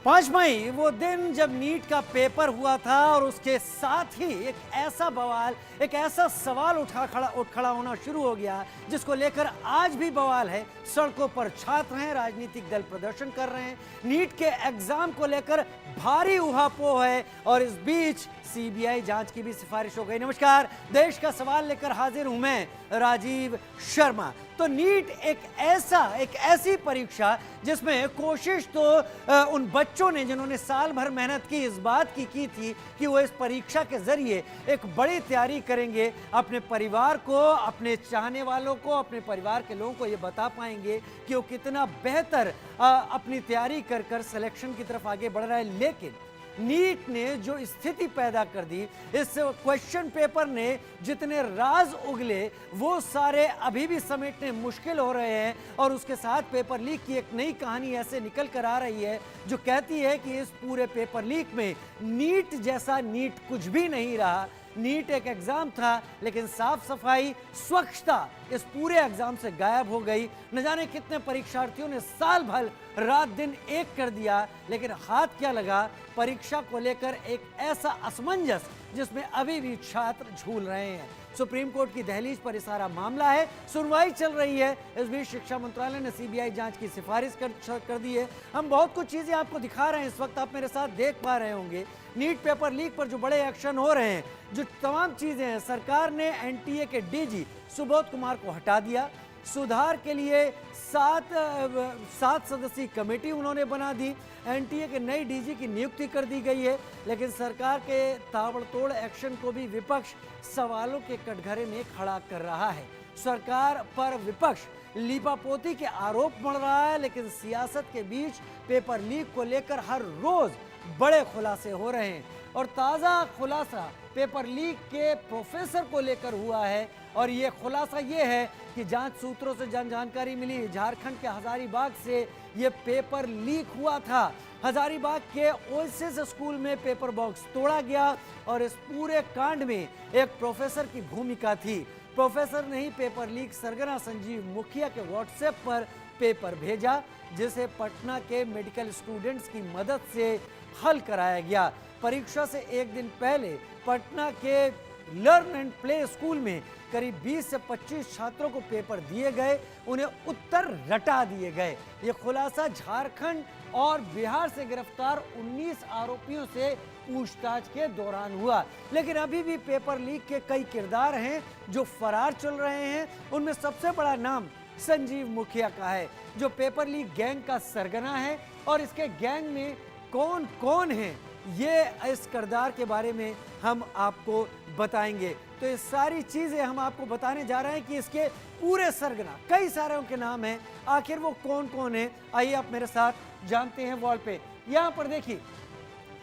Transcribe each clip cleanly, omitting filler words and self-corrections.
5 मई वो दिन जब नीट का पेपर हुआ था और उसके साथ ही एक ऐसा बवाल, एक ऐसा सवाल उठ खड़ा होना शुरू हो गया जिसको लेकर आज भी बवाल है। सड़कों पर छात्र हैं, राजनीतिक दल प्रदर्शन कर रहे हैं, नीट के एग्जाम को लेकर भारी उहापोह है और इस बीच सीबीआई जांच की भी सिफारिश हो गई। नमस्कार, देश का सवाल लेकर हाजिर हूं मैं राजीव शर्मा। तो नीट एक ऐसी परीक्षा जिसमें कोशिश तो उन बच्चों ने जिन्होंने साल भर मेहनत की इस बात की थी कि वो इस परीक्षा के जरिए एक बड़ी तैयारी करेंगे, अपने परिवार को, अपने चाहने वालों को, अपने परिवार के लोगों को ये बता पाएंगे कि वो कितना बेहतर अपनी तैयारी कर कर सिलेक्शन की तरफ आगे बढ़ रहा है। लेकिन नीट ने जो स्थिति पैदा कर दी, इस क्वेश्चन पेपर ने जितने राज उगले वो सारे अभी भी समेटने मुश्किल हो रहे हैं। और उसके साथ पेपर लीक की एक नई कहानी ऐसे निकल कर आ रही है जो कहती है कि इस पूरे पेपर लीक में नीट जैसा नीट कुछ भी नहीं रहा। नीट एक एग्जाम था लेकिन साफ सफाई, स्वच्छता इस पूरे एग्जाम से गायब हो गई। न जाने कितने परीक्षार्थियों ने साल भर रात दिन एक कर दिया, लेकिन हाथ क्या लगा, परीक्षा को लेकर एक ऐसा असमंजस जिसमें अभी भी छात्र झूल रहे हैं। सुप्रीम कोर्ट की दहलीज पर ये सारा मामला है, सुनवाई चल रही है। इस बीच शिक्षा मंत्रालय ने सीबीआई जांच की सिफारिश कर दी है। हम बहुत कुछ चीजें आपको दिखा रहे हैं, इस वक्त आप मेरे साथ देख पा रहे होंगे। नीट पेपर लीक पर जो बड़े एक्शन हो रहे हैं, जो तमाम चीजें हैं, सरकार ने एनटीए के डीजी सुबोध कुमार को हटा दिया। सुधार के लिए सात सदस्यीय कमेटी उन्होंने बना दी। एनटीए के नई डीजी की नियुक्ति कर दी गई है। लेकिन सरकार के ताबड़तोड़ एक्शन को भी विपक्ष सवालों के कटघरे में खड़ा कर रहा है। सरकार पर विपक्ष लीपापोती के आरोप मढ़ रहा है, लेकिन सियासत के बीच पेपर लीक को लेकर हर रोज बड़े खुलासे हो रहे हैं। और ताज़ा खुलासा पेपर लीक के प्रोफेसर को लेकर हुआ है। और ये खुलासा ये है कि जांच सूत्रों से जानकारी मिली, झारखंड के हजारीबाग से ये पेपर लीक हुआ था। हजारीबाग के ओएसिस स्कूल में पेपर बॉक्स तोड़ा गया और इस पूरे कांड में एक प्रोफेसर की भूमिका थी। प्रोफेसर ने ही पेपर लीक सरगना संजीव मुखिया के व्हाट्सएप पर पेपर भेजा, जिसे पटना के मेडिकल स्टूडेंट्स की मदद से हल कराया गया। परीक्षा से एक दिन पहले पटना के लर्न एंड प्ले स्कूल में करीब 20 से 25 छात्रों को पेपर दिए गए, उन्हें उत्तर रटा दिए गए। ये खुलासा झारखंड और बिहार से गिरफ्तार 19 आरोपियों से पूछताछ के दौरान हुआ। लेकिन अभी भी पेपर लीक के कई किरदार हैं जो फरार चल रहे हैं। उनमें सबसे बड़ा नाम संजीव मुखिया का है, जो पेपर लीक गैंग का सरगना है। और इसके गैंग में कौन कौन है, ये इस किरदार के बारे में हम आपको बताएंगे। तो ये सारी चीजें हम आपको बताने जा रहे हैं कि इसके पूरे सरगना, कई सारे के नाम हैं, आखिर वो कौन कौन है। आइए आप मेरे साथ जानते हैं। वॉल पे यहाँ पर देखिए,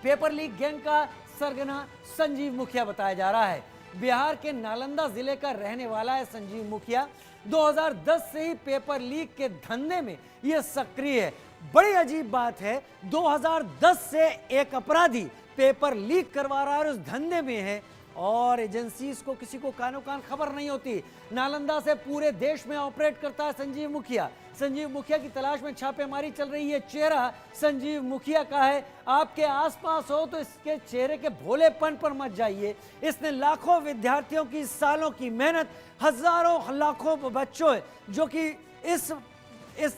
पेपर लीक गैंग का सरगना संजीव मुखिया बताया जा रहा है। बिहार के नालंदा जिले का रहने वाला है संजीव मुखिया। 2010 से ही पेपर लीक के धंधे में यह सक्रिय है। बड़ी अजीब बात है, 2010 से एक अपराधी पेपर लीक करवा रहा है और उस धंधे में है और एजेंसीज को किसी को कानो कान खबर नहीं होती। नालंदा से पूरे देश में ऑपरेट करता है संजीव मुखिया। संजीव मुखिया की तलाश में छापेमारी चल रही है। चेहरा संजीव मुखिया का है, आपके आसपास हो तो इसके चेहरे के भोलेपन पर मत जाइए। इसने लाखों विद्यार्थियों की सालों की मेहनत, हजारों लाखों बच्चों जो कि इस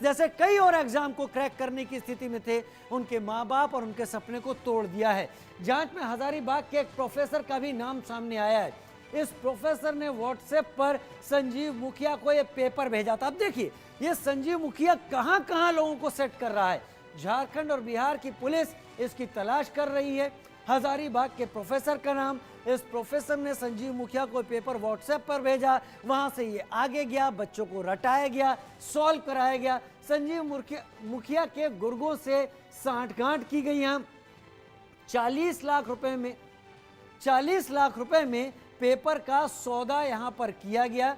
जैसे कई और एग्जाम को क्रैक करने की स्थिति में थे, उनके माँ बाप और उनके सपने को तोड़ दिया है। जांच में हजारीबाग के एक प्रोफेसर का भी नाम सामने आया है। इस प्रोफेसर ने व्हाट्सएप पर संजीव मुखिया को यह पेपर भेजा था। अब देखिए, ये संजीव मुखिया कहां कहां लोगों को सेट कर रहा है। झारखंड और बिहार की पुलिस इसकी तलाश कर रही है। हजारीबाग के प्रोफेसर का नाम, इस प्रोफेसर ने संजीव मुखिया को पेपर व्हाट्सएप पर भेजा, वहां से ये आगे गया, बच्चों को रटाया गया, सॉल्व कराया गया। संजीव मुखिया के गुर्गों से सांठगांठ की गई। यहाँ 40 लाख रुपए में पेपर का सौदा यहां पर किया गया।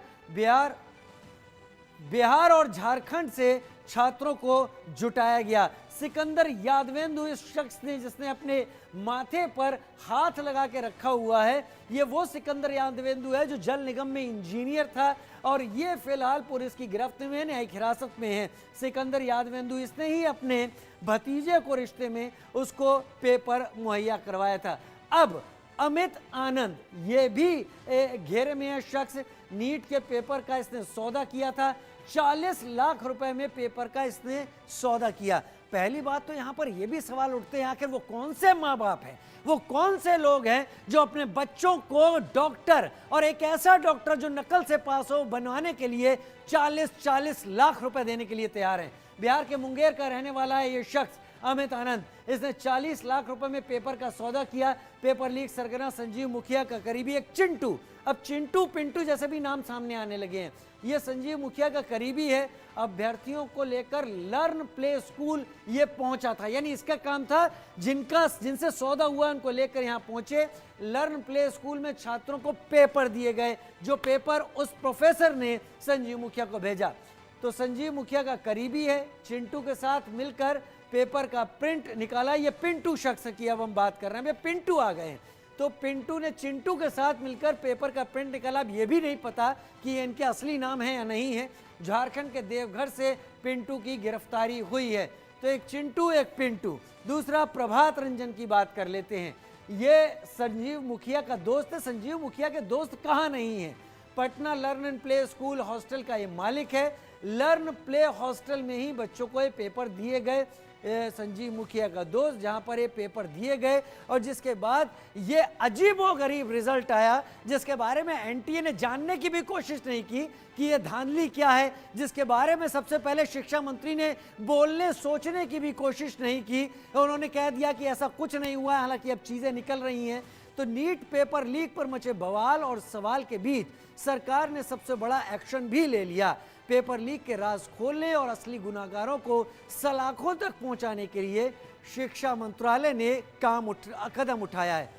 बिहार और झारखंड से छात्रों को जुटाया गया। सिकंदर यादवेंदु इस शख्स ने जिसने अपने माथे पर हाथ लगा के रखा हुआ है, ये वो सिकंदर यादवेंदु है जो जल निगम में इंजीनियर था और ये फिलहाल पुलिस की गिरफ्त में न्यायिक हिरासत में है। सिकंदर यादवेंदु इसने ही अपने भतीजे को रिश्ते में उसको पेपर मुहैया करवाया था। अब अमित आनंद ये भी घेरे में है शख्स। नीट के पेपर का इसने सौदा किया था, 40 लाख रुपए में पेपर का इसने सौदा किया। पहली बात तो यहाँ पर यह भी सवाल उठते हैं, आखिर वो कौन से माँ बाप हैं, वो कौन से लोग हैं जो अपने बच्चों को डॉक्टर, और एक ऐसा डॉक्टर जो नकल से पास हो, बनवाने के लिए 40-40 लाख रुपए देने के लिए तैयार हैं। बिहार के मुंगेर का रहने वाला है ये शख्स अमित आनंद। इसने 40 लाख रुपए में पेपर का सौदा किया। पेपर लीक सरगना संजीव मुखिया का करीबी एक चिंटू, अब चिंटू पिंटू जैसे भी नाम सामने आने लगे हैं, ये संजीव मुखिया का करीबी है। अभ्यर्थियों को लेकर लर्न प्ले स्कूल ये पहुंचा था, यानी इसका काम था जिनसे सौदा हुआ उनको लेकर यहाँ पहुंचे। लर्न प्ले स्कूल में छात्रों को पेपर दिए गए, जो पेपर उस प्रोफेसर ने संजीव मुखिया को भेजा। तो संजीव मुखिया का करीबी है, चिंटू के साथ मिलकर पेपर का प्रिंट निकाला। ये पिंटू शख्स की अब हम बात कर रहे हैं, पिंटू आ गए हैं। तो पिंटू ने चिंटू के साथ मिलकर पेपर का प्रिंट निकाला। अब ये भी नहीं पता कि ये इनके असली नाम है या नहीं है। झारखंड के देवघर से पिंटू की गिरफ्तारी हुई है। तो एक चिंटू एक पिंटू। दूसरा प्रभात रंजन की बात कर लेते हैं, ये संजीव मुखिया का दोस्त है। संजीव मुखिया के दोस्त कहाँ नहीं है, Patna learn and play school hostel का ये मालिक है। लर्न प्ले हॉस्टल में ही बच्चों को ये पेपर दिए गए, संजीव मुखिया का दोस्त, जहां पर ये पेपर दिए गए और जिसके बाद ये अजीबोगरीब रिजल्ट आया, जिसके बारे में एनटीए ने जानने की भी कोशिश नहीं की कि ये धांधली क्या है, जिसके बारे में सबसे पहले शिक्षा मंत्री ने बोलने सोचने की भी कोशिश नहीं की। उन्होंने कह दिया कि ऐसा कुछ नहीं हुआ है, हालांकि अब चीजें निकल रही हैं। तो नीट पेपर लीक पर मचे बवाल और सवाल के बीच सरकार ने सबसे बड़ा एक्शन भी ले लिया। पेपर लीक के राज खोलने और असली गुनाहगारों को सलाखों तक पहुंचाने के लिए शिक्षा मंत्रालय ने कदम उठाया है।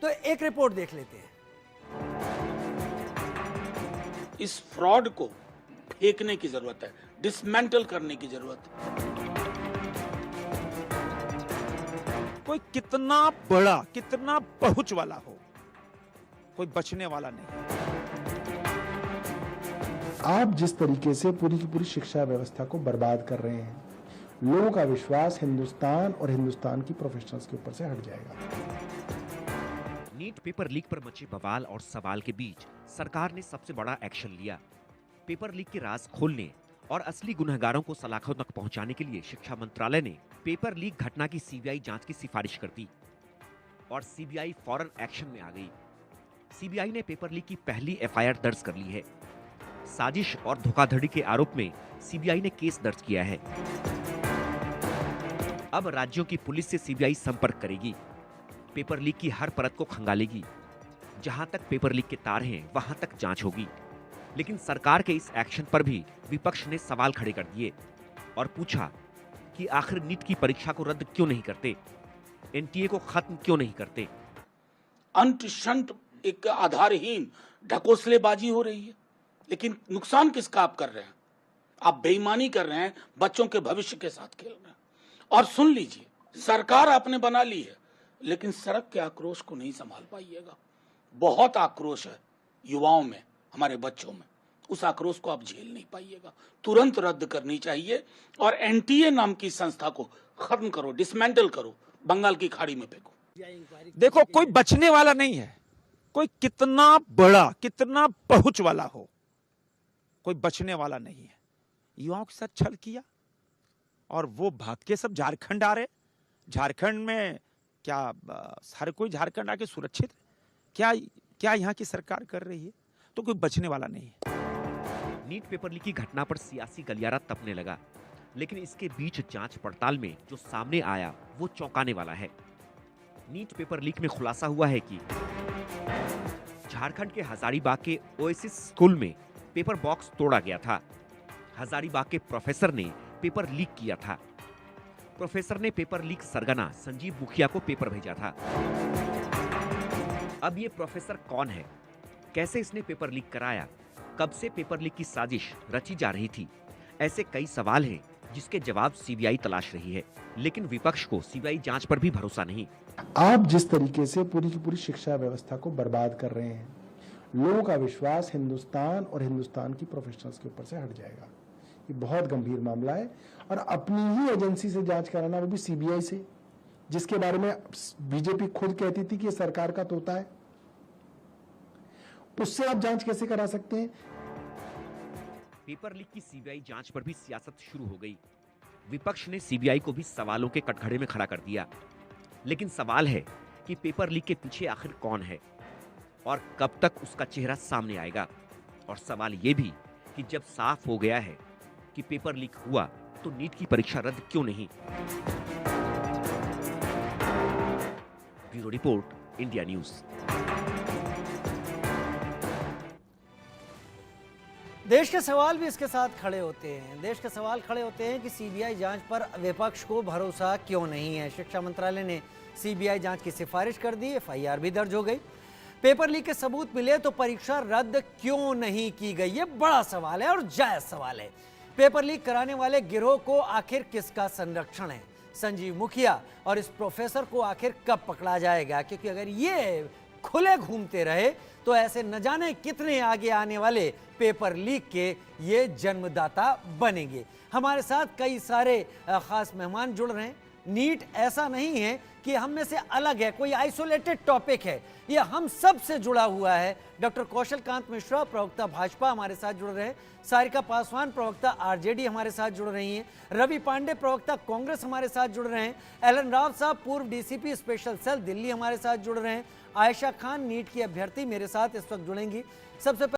तो एक रिपोर्ट देख लेते हैं। इस फ्रॉड को फेंकने की जरूरत है, डिसमेंटल करने की जरूरत है। कोई कितना बड़ा, कितना पहुंच वाला हो, कोई बचने वाला नहीं। आप जिस तरीके से पूरी की पूरी शिक्षा व्यवस्था को बर्बाद कर रहे हैं, लोगों का विश्वास हिंदुस्तान और हिंदुस्तान की प्रोफेशनल्स के ऊपर से हट जाएगा। नीट पेपर लीक पर मचे बवाल और सवाल के बीच सरकार ने सबसे बड़ा एक्शन लिया। पेपर लीक के राज खोलने और असली गुनहगारों को सलाखों तक पहुंचाने के लिए शिक्षा मंत्रालय ने पेपर लीक घटना की सीबीआई जांच की सिफारिश कर दी और सीबीआई फौरन एक्शन में आ गई। सीबीआई ने पेपर लीक की पहली एफआईआर दर्ज कर ली है। साजिश और धोखाधड़ी के आरोप में सीबीआई ने केस दर्ज किया है। अब राज्यों की पुलिस से सीबीआई संपर्क करेगी, पेपर लीक की हर परत को खंगालेगी। जहां तक पेपर लीक के तार हैं, वहां तक जांच होगी। लेकिन सरकार के इस एक्शन पर भी विपक्ष ने सवाल खड़े कर दिए और पूछा कि आखिर नीट की परीक्षा को रद्द क्यों नहीं करते, एनटीए को खत्म क्यों नहीं करते। अंत शंत एक आधारहीन ढकोसलेबाजी हो रही है, लेकिन नुकसान किसका आप कर रहे हैं? आप बेईमानी कर रहे हैं, बच्चों के भविष्य के साथ खेल रहे हैं। और सुन लीजिए, सरकार आपने बना ली है, लेकिन सड़क के आक्रोश को नहीं संभाल पाइएगा। बहुत आक्रोश है युवाओं में, हमारे बच्चों में, उस आक्रोश को आप झेल नहीं पाइएगा। तुरंत रद्द करनी चाहिए और एनटीए नाम की संस्था को खत्म करो, डिसमेंटल करो, बंगाल की खाड़ी में फेंको। देखो, कोई बचने वाला नहीं है। कोई कितना बड़ा, कितना पहुंच वाला हो, कोई बचने वाला नहीं है। युवाओं के साथ छल किया और वो भाग के सब झारखंड आ रहे। झारखंड में क्या हर कोई झारखंड आके सुरक्षित क्या यहाँ की सरकार कर रही है? तो कोई बचने वाला नहीं है। नीट पेपर लीक की घटना पर सियासी गलियारा तपने लगा, लेकिन इसके बीच जांच पड़ताल में जो सामने आया वो चौंकाने वाला है। नीट पेपर लीक में खुलासा हुआ है कि झारखंड के हजारीबाग के ओएसिस स्कूल में पेपर बॉक्स तोड़ा गया था। हजारीबाग के प्रोफेसर ने पेपर लीक किया था। प्रोफेसर ने पेपर लीक सरगना संजीव मुखिया को पेपर भेजा था। अब ये प्रोफेसर कौन है, कैसे इसने पेपर लीक कराया, कब से पेपर लीक की साजिश रची जा रही थी, ऐसे कई सवाल हैं जिसके जवाब सीबीआई तलाश रही है, लेकिन विपक्ष को सीबीआई जांच पर भी भरोसा नहीं। आप जिस तरीके से पूरी की पूरी शिक्षा व्यवस्था को बर्बाद कर रहे हैं, लोगों का विश्वास हिंदुस्तान और हिंदुस्तान की प्रोफेशनल्स के ऊपर से हट जाएगा। ये बहुत गंभीर मामला है और अपनी ही एजेंसी से जांच कराना, वो भी सीबीआई से, जिसके बारे में बीजेपी खुद कहती थी कि ये सरकार का तोता है, उससे आप जांच कैसे करा सकते हैं? पेपर लीक की सीबीआई जांच पर भी सियासत शुरू हो गई। विपक्ष ने सीबीआई को भी सवालों के कटघरे में खड़ा कर दिया। लेकिन सवाल है कि पेपर लीक के पीछे आखिर कौन है और कब तक उसका चेहरा सामने आएगा। और सवाल यह भी कि जब साफ हो गया है कि पेपर लीक हुआ तो नीट की परीक्षा रद्द क्यों नहीं। Bureau report, India news. देश के सवाल भी इसके साथ खड़े होते हैं। देश के सवाल खड़े होते हैं कि सीबीआई जांच पर विपक्ष को भरोसा क्यों नहीं है। शिक्षा मंत्रालय ने सीबीआई जांच की सिफारिश कर दी, एफआईआर भी दर्ज हो गई। पेपर लीक के सबूत मिले तो परीक्षा रद्द क्यों नहीं की गई, ये बड़ा सवाल है और जायज सवाल है। पेपर लीक कराने वाले गिरोह को आखिर किसका संरक्षण है? संजीव मुखिया और इस प्रोफेसर को आखिर कब पकड़ा जाएगा? क्योंकि अगर ये खुले घूमते रहे तो ऐसे न जाने कितने आगे आने वाले पेपर लीक के ये जन्मदाता बनेंगे। हमारे साथ कई सारे खास मेहमान जुड़ रहे हैं। नीट ऐसा नहीं है कि हम में से अलग है, कोई आइसोलेटेड टॉपिक है, यह हम सब से जुड़ा हुआ है। डॉक्टर कौशल कांत मिश्रा, प्रवक्ता भाजपा, हमारे साथ जुड़ रहे हैं। सारिका पासवान, प्रवक्ता आरजेडी, हमारे साथ जुड़ रही हैं। रवि पांडे, प्रवक्ता कांग्रेस, हमारे साथ जुड़ रहे हैं। एलन राव साहब, पूर्व डीसीपी स्पेशल सेल दिल्ली, हमारे साथ जुड़ रहे हैं। आयशा खान, नीट की अभ्यर्थी, मेरे साथ इस वक्त जुड़ेंगी। सबसे